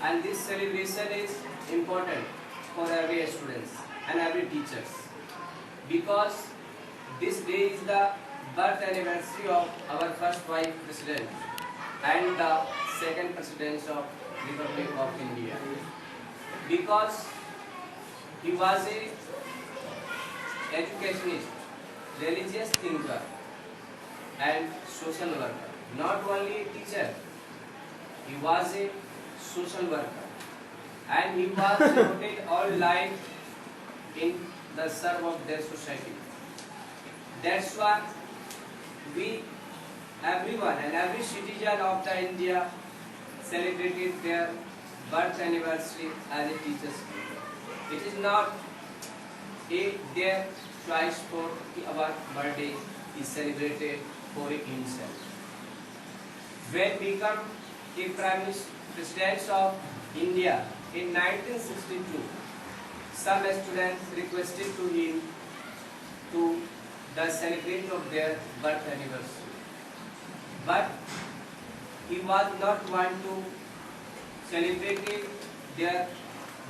and this celebration is important for every students and every teachers because this day is the birth anniversary of our first vice president and the second president of Republic of India, because he was a educationist, religious thinker and social worker. Not only a teacher, he was a social worker and he was devoted all life in the serve of their society. That's why we, everyone and every citizen of the India celebrated their birth anniversary as a teacher's day. It is not their choice for our birthday is celebrated for himself. When become the Prime President of India in 1962, some students requested to him to the celebrate of their birth anniversary, but he was not want to celebrate their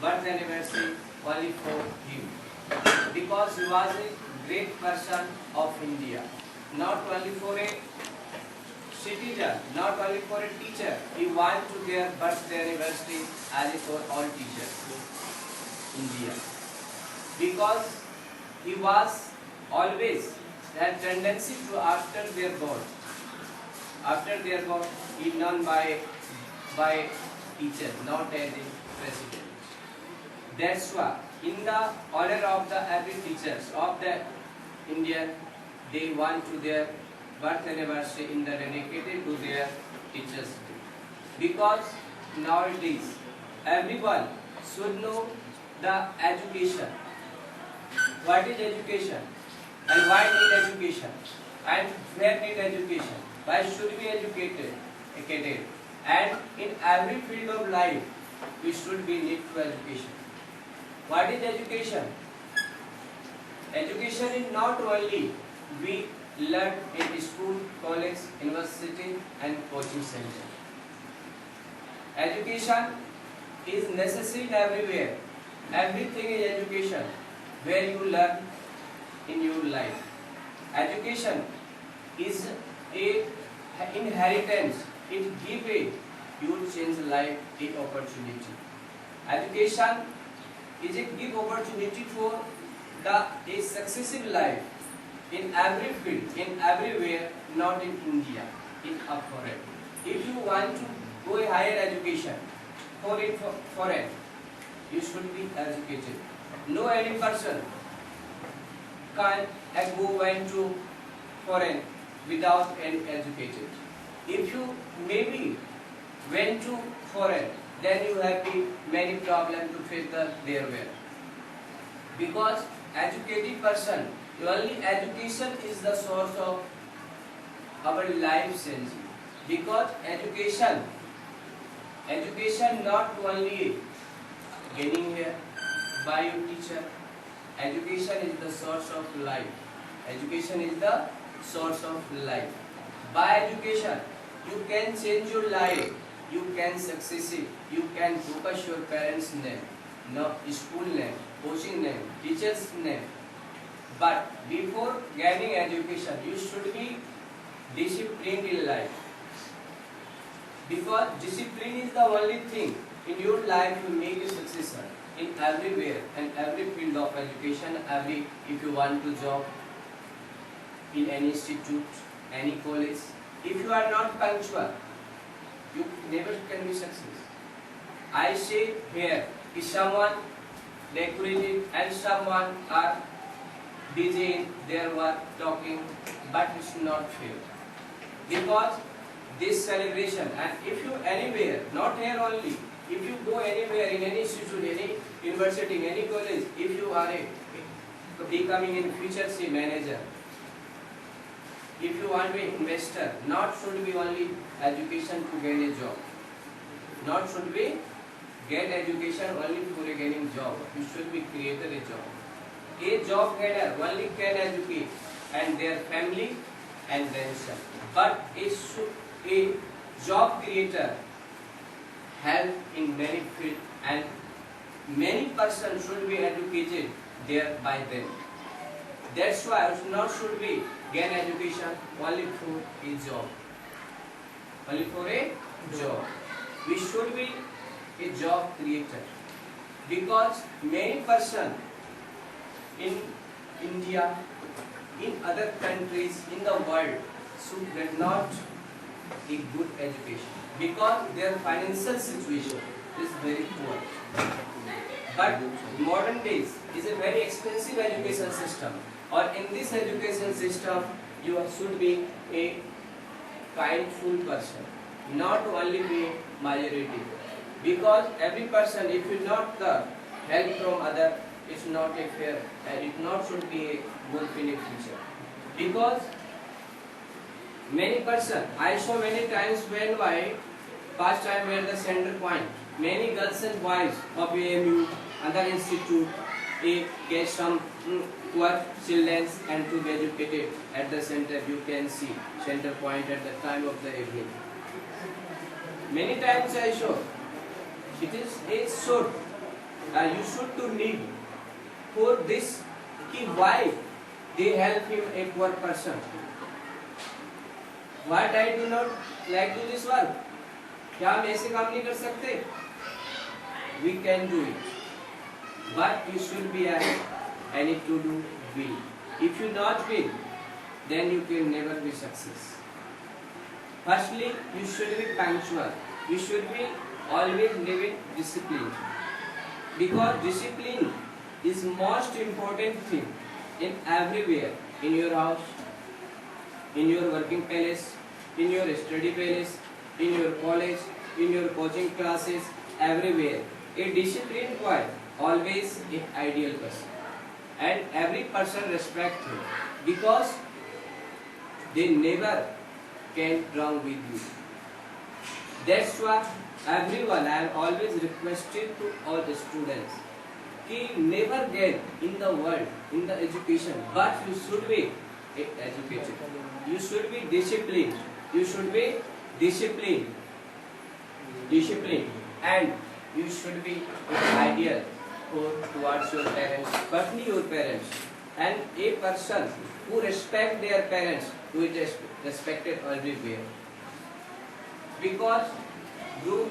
birth anniversary only for him, because he was a great person of India, not only for a citizen, not only for a teacher. He want to their birthday anniversary as it for all teachers in India, because he was always had tendency to after their God. After their God, he known by teacher, not as a president. That's why in the honor of the every teachers of the India, they want to their birth anniversary in the dedicated to their teachers day. Because nowadays everyone should know the education. What is education? And why need education? And where need education? Why should we educated? And in every field of life, we should be need to education. What is education? Education is not only we learn in school, college, university and coaching center. Education is necessary everywhere. Everything is education where you learn in your life. Education is a inheritance. It gives a you change life a opportunity. Education is a give opportunity for the a successive life in every field, in everywhere, not in India, in foreign. If you want to go a higher education for in foreign, you should be educated. No any person can go into foreign without any educated. If you maybe went to foreign, then you have many problems to face there were. Because educated person, only education is the source of our life change. Because education not only gaining here by your teacher. Education is the source of life. Education is the source of life. By education, you can change your life. You can succeed. You can focus your parents' name, no school name, coaching name, teacher's name. But before gaining education, you should be disciplined in life. Because discipline is the only thing in your life you make you successful in everywhere and every field of education. If you want to job in any institute, any college, if you are not punctual, you never can be successful. I say here, if someone decorated and someone are busy in their work talking, but it's not fair. Because this celebration, and if you anywhere, not here only, if you go anywhere in any institute, any university, any college, if you are becoming in future say manager, if you want to be investor, not should be only education to gain a job. Not should be get education only for gaining job. You should be created a job. A job getter only can educate and their family and themselves. But a job creator help in many fields, and many persons should be educated there by them. That's why not should we gain education only for a job. Only for a job. We should be a job creator, because many persons in India, in other countries in the world should get not a good education because their financial situation is very poor. But modern days is a very expensive education system, or in this education system you should be a kindful person, not only be majority, because every person, if you not the help from other, it's not a fair, and it not should be a good in a future. Because many person, I saw many times when I past time were the center point, many girls and boys of AMU, other institute, get some poor children and to be educated at the center. You can see center point at the time of the evening. Many times I saw it is a should you should to need for this कि why they help him a poor person. What I do not like to this work? क्या हम ऐसे काम नहीं कर सकते? We can do it, but you should be ahead and it to do will. If you not will, then you can never be success. Firstly, you should be punctual. You should be always living discipline, because discipline is most important thing in everywhere, in your house, in your working place, in your study place, in your college, in your coaching classes, everywhere. A disciplined boy always an ideal person, and every person respect him because they never can wrong with you. That's why everyone, I have always requested to all the students कि never get in the world, in the education, but you should be educated. You should be disciplined. You should be disciplined, and you should be ideal towards your parents, firstly your parents, and a person who respect their parents, who is respected everywhere. Because Guru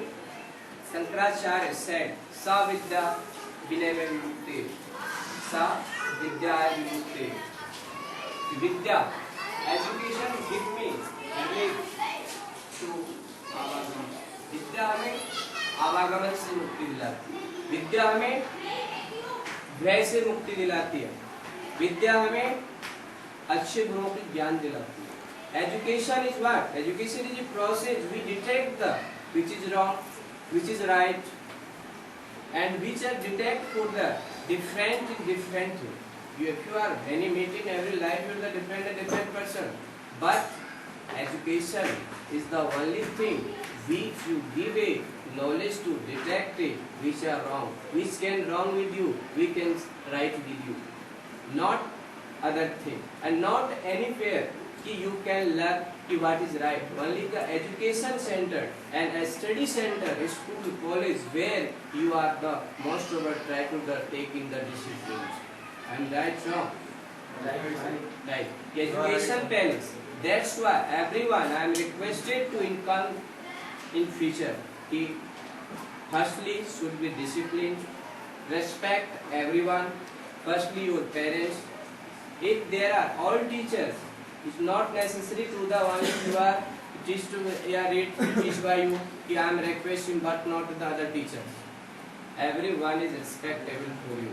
Shankaracharya said, Sa Vidya Vinay Vimukti, Sa Vidya Vimukti. Vidya, education give me lead to आवागमन. विद्या हमें आवागमन से मुक्ति दिलाती है. विद्या हमें भय से मुक्ति दिलाती है. विद्या हमें अच्छे गुणों की ज्ञान दिलाती है. Education is what? Education is a process. We detect the which is wrong, which is right, and which are detect for the different. If you are any meeting every life, you are the different person. But education is the only thing which you give a knowledge to detect it, which are wrong, which can wrong with you, we can right with you. Not other thing, and not any fear कि you can learn कि what is right. Only the education center and a study center, a school, college, where you are the most of try to take in the disciplines. I'm right, wrong? Right. Education palace. That's why everyone I am requested to income in future. He firstly should be disciplined, respect everyone. Firstly your parents. If there are all teachers, it's not necessary to the one who are teach by you. I am requesting, but not the other teachers. Everyone is respectable for you.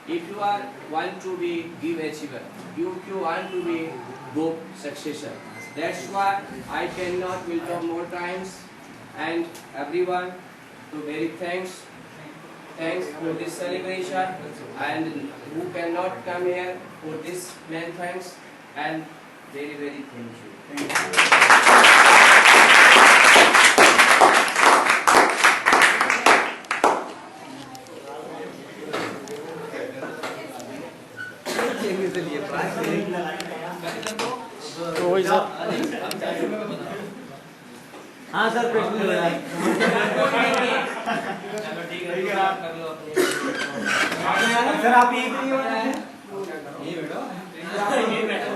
If you are want to be give achiever, if you want to be go successor, that's why I cannot will talk more times. And everyone, to very thanks for this celebration, and who cannot come here for this many thanks, and very thank you. हाँ sir प्रश्न कर लो अपने। Sir आप एक नहीं हो ये बैठो।